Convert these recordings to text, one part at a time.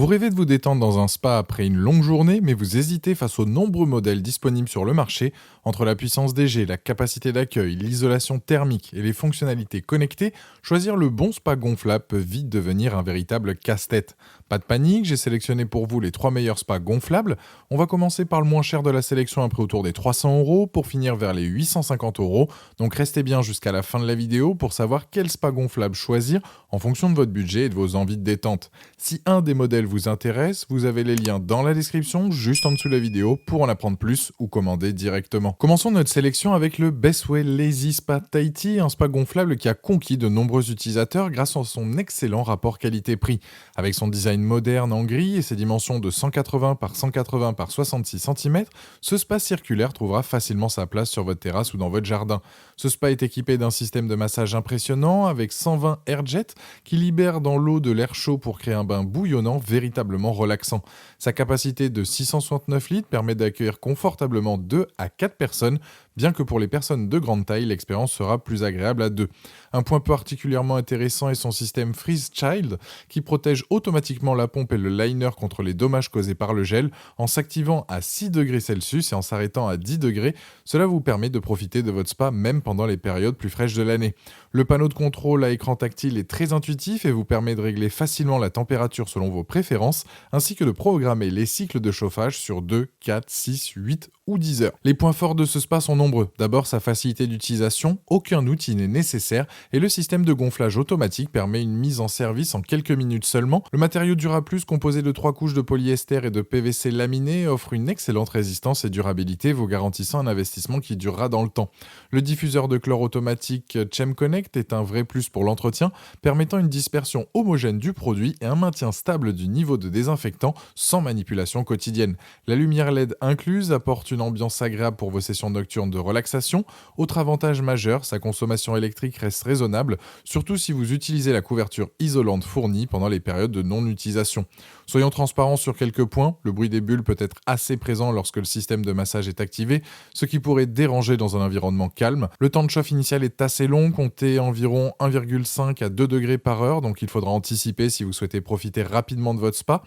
Vous rêvez de vous détendre dans un spa après une longue journée, mais vous hésitez face aux nombreux modèles disponibles sur le marché. Entre la puissance des jets, la capacité d'accueil, l'isolation thermique et les fonctionnalités connectées, choisir le bon spa gonflable peut vite devenir un véritable casse-tête. Pas de panique, j'ai sélectionné pour vous les 3 meilleurs spas gonflables. On va commencer par le moins cher de la sélection, un prix autour des 300 € pour finir vers les 850 €. Donc restez bien jusqu'à la fin de la vidéo pour savoir quel spa gonflable choisir en fonction de votre budget et de vos envies de détente. Si un des modèles vous intéresse, vous avez les liens dans la description, juste en dessous de la vidéo, pour en apprendre plus ou commander directement. Commençons notre sélection avec le Bestway Lazy Spa Tahiti, un spa gonflable qui a conquis de nombreux utilisateurs grâce à son excellent rapport qualité-prix. Avec son design moderne en gris et ses dimensions de 180 par 180 par 66 cm, ce spa circulaire trouvera facilement sa place sur votre terrasse ou dans votre jardin. Ce spa est équipé d'un système de massage impressionnant avec 120 airjets qui libère dans l'eau de l'air chaud pour créer un bain bouillonnant véritablement relaxant. Sa capacité de 669 litres permet d'accueillir confortablement 2 à 4 personnes, bien que pour les personnes de grande taille, l'expérience sera plus agréable à deux. Un point particulièrement intéressant est son système Freeze Child, qui protège automatiquement la pompe et le liner contre les dommages causés par le gel. En s'activant à 6 degrés Celsius et en s'arrêtant à 10 degrés, cela vous permet de profiter de votre spa même pendant les périodes plus fraîches de l'année. Le panneau de contrôle à écran tactile est très intuitif et vous permet de régler facilement la température selon vos préférences, ainsi que de programmer les cycles de chauffage sur 2, 4, 6, 8 ou 10 heures. Les points forts de ce spa sont nombreux. D'abord, sa facilité d'utilisation, aucun outil n'est nécessaire et le système de gonflage automatique permet une mise en service en quelques minutes seulement. Le matériau Duraplus, composé de 3 couches de polyester et de PVC laminé, offre une excellente résistance et durabilité, vous garantissant un investissement qui durera dans le temps. Le diffuseur de chlore automatique ChemConnect est un vrai plus pour l'entretien, permettant une dispersion homogène du produit et un maintien stable du niveau de désinfectant sans manipulation quotidienne. La lumière LED incluse apporte une ambiance agréable pour vos sessions nocturnes de relaxation. Autre avantage majeur, sa consommation électrique reste raisonnable, surtout si vous utilisez la couverture isolante fournie pendant les périodes de non-utilisation. Soyons transparents sur quelques points, le bruit des bulles peut être assez présent lorsque le système de massage est activé, ce qui pourrait déranger dans un environnement calme. Le temps de chauffe initial est assez long, comptez environ 1,5 à 2 degrés par heure, donc il faudra anticiper si vous souhaitez profiter rapidement de votre spa.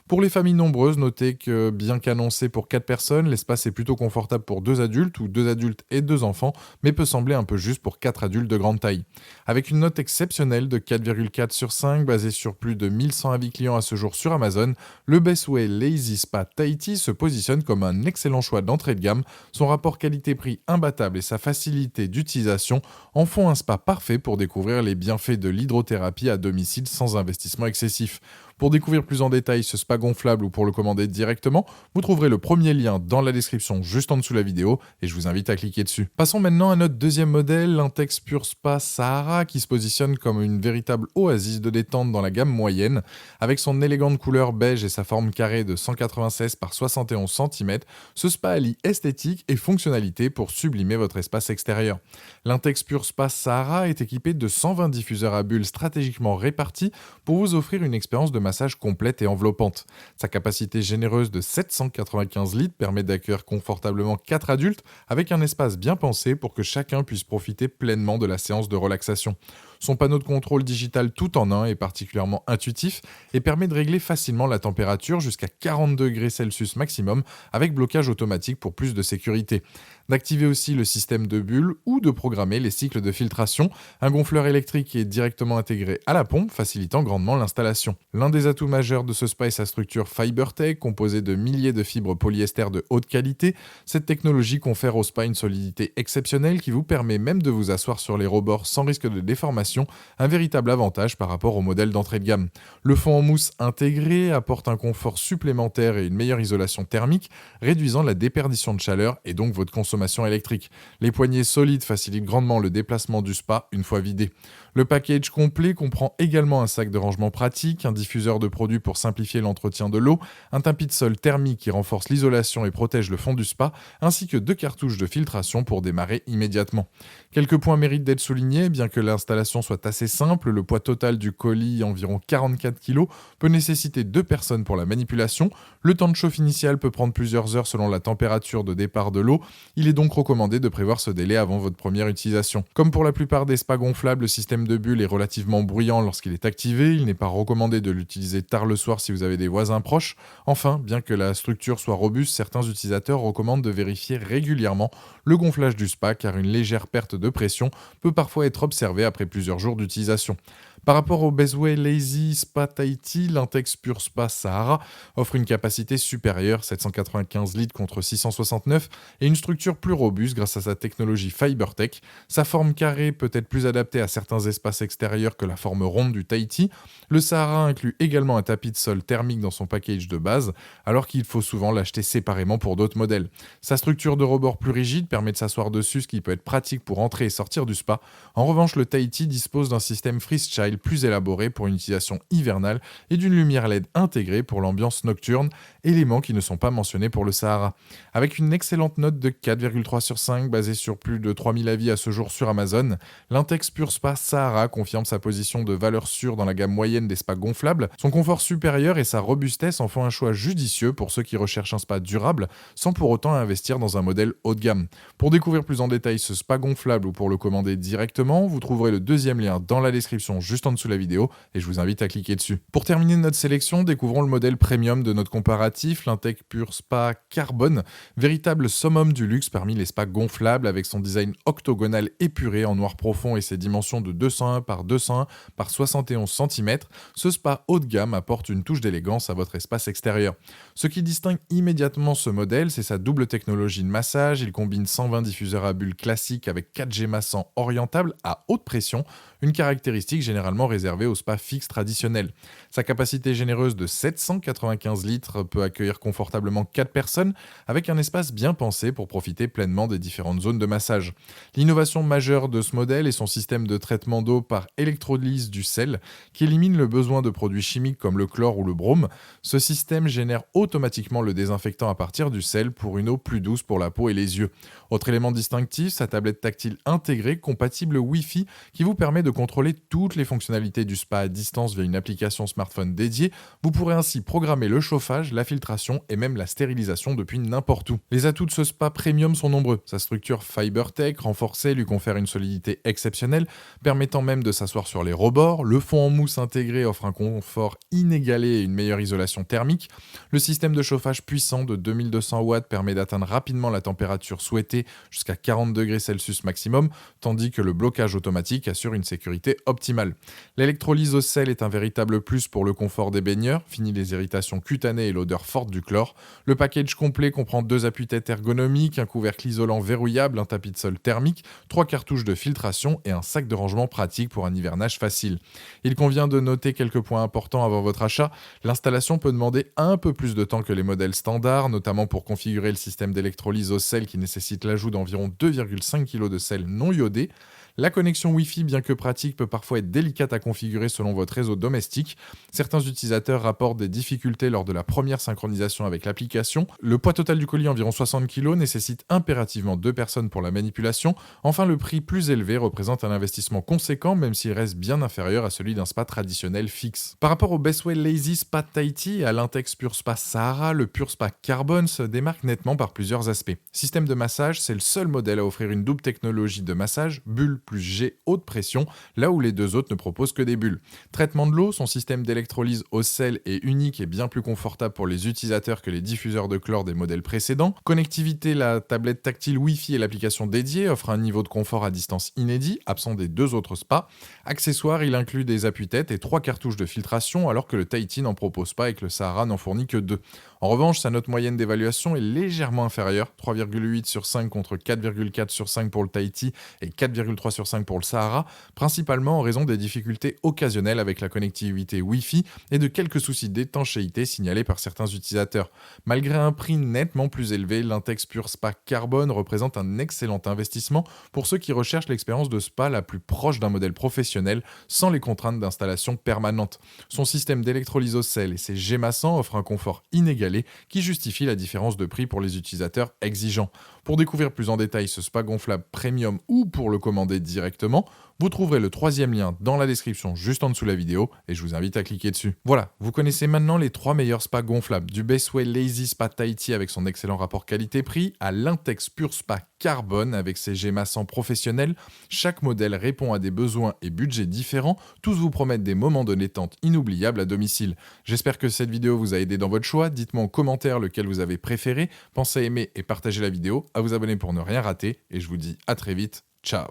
Pour les familles nombreuses, notez que bien qu'annoncé pour 4 personnes, l'espace est plutôt confortable pour 2 adultes ou 2 adultes et 2 enfants, mais peut sembler un peu juste pour 4 adultes de grande taille. Avec une note exceptionnelle de 4,4 sur 5 basée sur plus de 1100 avis clients à ce jour sur Amazon, le Bestway Lazy Spa Tahiti se positionne comme un excellent choix d'entrée de gamme. Son rapport qualité-prix imbattable et sa facilité d'utilisation en font un spa parfait pour découvrir les bienfaits de l'hydrothérapie à domicile sans investissement excessif. Pour découvrir plus en détail ce spa gonflable ou pour le commander directement, vous trouverez le premier lien dans la description juste en dessous de la vidéo et je vous invite à cliquer dessus. Passons maintenant à notre deuxième modèle, l'Intex Pure Spa Sahara, qui se positionne comme une véritable oasis de détente dans la gamme moyenne. Avec son élégante couleur beige et sa forme carrée de 196 par 71 cm, ce spa allie esthétique et fonctionnalité pour sublimer votre espace extérieur. L'Intex Pure Spa Sahara est équipé de 120 diffuseurs à bulles stratégiquement répartis pour vous offrir une expérience de massage complète et enveloppante. Sa capacité généreuse de 795 litres permet d'accueillir confortablement 4 adultes avec un espace bien pensé pour que chacun puisse profiter pleinement de la séance de relaxation. Son panneau de contrôle digital tout en un est particulièrement intuitif et permet de régler facilement la température jusqu'à 40 degrés Celsius maximum avec blocage automatique pour plus de sécurité. D'activer aussi le système de bulles ou de programmer les cycles de filtration. Un gonfleur électrique est directement intégré à la pompe, facilitant grandement l'installation. L'un des atouts majeurs de ce spa est sa structure FiberTech, composée de milliers de fibres polyester de haute qualité. Cette technologie confère au spa une solidité exceptionnelle qui vous permet même de vous asseoir sur les rebords sans risque de déformation, un véritable avantage par rapport au modèle d'entrée de gamme. Le fond en mousse intégré apporte un confort supplémentaire et une meilleure isolation thermique, réduisant la déperdition de chaleur et donc votre consommation électrique. Les poignées solides facilitent grandement le déplacement du spa une fois vidé. Le package complet comprend également un sac de rangement pratique, un diffuseur de produits pour simplifier l'entretien de l'eau, un tapis de sol thermique qui renforce l'isolation et protège le fond du spa, ainsi que 2 cartouches de filtration pour démarrer immédiatement. Quelques points méritent d'être soulignés, bien que l'installation soit assez simple, le poids total du colis, environ 44 kg, peut nécessiter 2 personnes pour la manipulation. Le temps de chauffe initial peut prendre plusieurs heures selon la température de départ de l'eau. Il est donc recommandé de prévoir ce délai avant votre première utilisation. Comme pour la plupart des spas gonflables, le système système de bulle est relativement bruyant lorsqu'il est activé, il n'est pas recommandé de l'utiliser tard le soir si vous avez des voisins proches. Enfin, bien que la structure soit robuste, certains utilisateurs recommandent de vérifier régulièrement le gonflage du spa car une légère perte de pression peut parfois être observée après plusieurs jours d'utilisation. Par rapport au Bestway Lazy Spa Tahiti, l'Intex Pure Spa Sahara offre une capacité supérieure, 795 litres contre 669, et une structure plus robuste grâce à sa technologie FiberTech. Sa forme carrée peut être plus adaptée à certains espaces extérieurs que la forme ronde du Tahiti. Le Sahara inclut également un tapis de sol thermique dans son package de base, alors qu'il faut souvent l'acheter séparément pour d'autres modèles. Sa structure de rebord plus rigide permet de s'asseoir dessus, ce qui peut être pratique pour entrer et sortir du spa. En revanche, le Tahiti dispose d'un système FreeStyle plus élaboré pour une utilisation hivernale et d'une lumière LED intégrée pour l'ambiance nocturne, éléments qui ne sont pas mentionnés pour le Sahara. Avec une excellente note de 4,3 sur 5 basée sur plus de 3000 avis à ce jour sur Amazon, l'Intex Pure Spa Sahara confirme sa position de valeur sûre dans la gamme moyenne des spas gonflables. Son confort supérieur et sa robustesse en font un choix judicieux pour ceux qui recherchent un spa durable sans pour autant investir dans un modèle haut de gamme. Pour découvrir plus en détail ce spa gonflable ou pour le commander directement, vous trouverez le deuxième lien dans la description juste en dessous de la vidéo et je vous invite à cliquer dessus. Pour terminer notre sélection, découvrons le modèle premium de notre comparatif, l'Intex Pure Spa Carbone, véritable summum du luxe parmi les spas gonflables avec son design octogonal épuré en noir profond et ses dimensions de 201 par 201 par 71 cm. Ce spa haut de gamme apporte une touche d'élégance à votre espace extérieur. Ce qui distingue immédiatement ce modèle, c'est sa double technologie de massage. Il combine 120 diffuseurs à bulles classiques avec 4G massant orientable à haute pression, une caractéristique généralement réservée aux spas fixes traditionnels. Sa capacité généreuse de 795 litres peut accueillir confortablement 4 personnes avec un espace bien pensé pour profiter pleinement des différentes zones de massage. L'innovation majeure de ce modèle est son système de traitement d'eau par électrolyse du sel qui élimine le besoin de produits chimiques comme le chlore ou le brome. Ce système génère automatiquement le désinfectant à partir du sel pour une eau plus douce pour la peau et les yeux. Autre élément distinctif, sa tablette tactile intégrée compatible Wi-Fi qui vous permet de contrôler toutes les fonctionnalités du spa à distance via une application smartphone dédiée. Vous pourrez ainsi programmer le chauffage, la filtration et même la stérilisation depuis n'importe où. Les atouts de ce spa premium sont nombreux. Sa structure FiberTech renforcée lui confère une solidité exceptionnelle, permettant même de s'asseoir sur les rebords. Le fond en mousse intégré offre un confort inégalé et une meilleure isolation thermique. Le système de chauffage puissant de 2200 watts permet d'atteindre rapidement la température souhaitée jusqu'à 40 degrés Celsius maximum, tandis que le blocage automatique assure une sécurité optimale. L'électrolyse au sel est un véritable plus pour le confort des baigneurs, fini les irritations cutanées et l'odeur forte du chlore. Le package complet comprend 2 appuis-têtes ergonomiques, un couvercle isolant verrouillable, un tapis de sol thermique, 3 cartouches de filtration et un sac de rangement pratique pour un hivernage facile. Il convient de noter quelques points importants avant votre achat. L'installation peut demander un peu plus de temps que les modèles standards, notamment pour configurer le système d'électrolyse au sel qui nécessite l'ajout d'environ 2,5 kg de sel non iodé. La connexion Wi-Fi, bien que pratique, peut parfois être délicate à configurer selon votre réseau domestique. Certains utilisateurs rapportent des difficultés lors de la première synchronisation avec l'application. Le poids total du colis, environ 60 kg, nécessite impérativement 2 personnes pour la manipulation. Enfin, le prix plus élevé représente un investissement conséquent, même s'il reste bien inférieur à celui d'un spa traditionnel fixe. Par rapport au Bestway Lazy Spa Tahiti et à l'Intex Pure Spa Sahara, le Pure Spa Carbone se démarque nettement par plusieurs aspects. Système de massage, c'est le seul modèle à offrir une double technologie de massage, bulle plus G haute pression, là où les deux autres ne proposent que des bulles. Traitement de l'eau, son système d'électrolyse au sel est unique et bien plus confortable pour les utilisateurs que les diffuseurs de chlore des modèles précédents. Connectivité, la tablette tactile Wi-Fi et l'application dédiée offrent un niveau de confort à distance inédit, absent des 2 autres spas. Accessoires, il inclut des appuis-têtes et 3 cartouches de filtration, alors que le Tahiti n'en propose pas et que le Sahara n'en fournit que 2. En revanche, sa note moyenne d'évaluation est légèrement inférieure, 3,8 sur 5 contre 4,4 sur 5 pour le Tahiti et 4,3 sur 5 pour le Sahara, principalement en raison des difficultés occasionnelles avec la connectivité Wi-Fi et de quelques soucis d'étanchéité signalés par certains utilisateurs. Malgré un prix nettement plus élevé, l'Intex Pure Spa Carbone représente un excellent investissement pour ceux qui recherchent l'expérience de spa la plus proche d'un modèle professionnel sans les contraintes d'installation permanente. Son système d'électrolyse au sel et ses jets massants offrent un confort inégalé qui justifie la différence de prix pour les utilisateurs exigeants. Pour découvrir plus en détail ce spa gonflable premium ou pour le commander directement, Vous trouverez le troisième lien dans la description juste en dessous de la vidéo et je vous invite à cliquer dessus. Voilà, vous connaissez maintenant les 3 meilleurs spas gonflables, du Bestway Lazy Spa Tahiti avec son excellent rapport qualité-prix à l'Intex Pure Spa Carbone avec ses jets massants professionnels. Chaque modèle répond à des besoins et budgets différents, tous vous promettent des moments de détente inoubliables à domicile. J'espère que cette vidéo vous a aidé dans votre choix, dites-moi en commentaire lequel vous avez préféré, pensez à aimer et partager la vidéo, à vous abonner pour ne rien rater et je vous dis à très vite, ciao.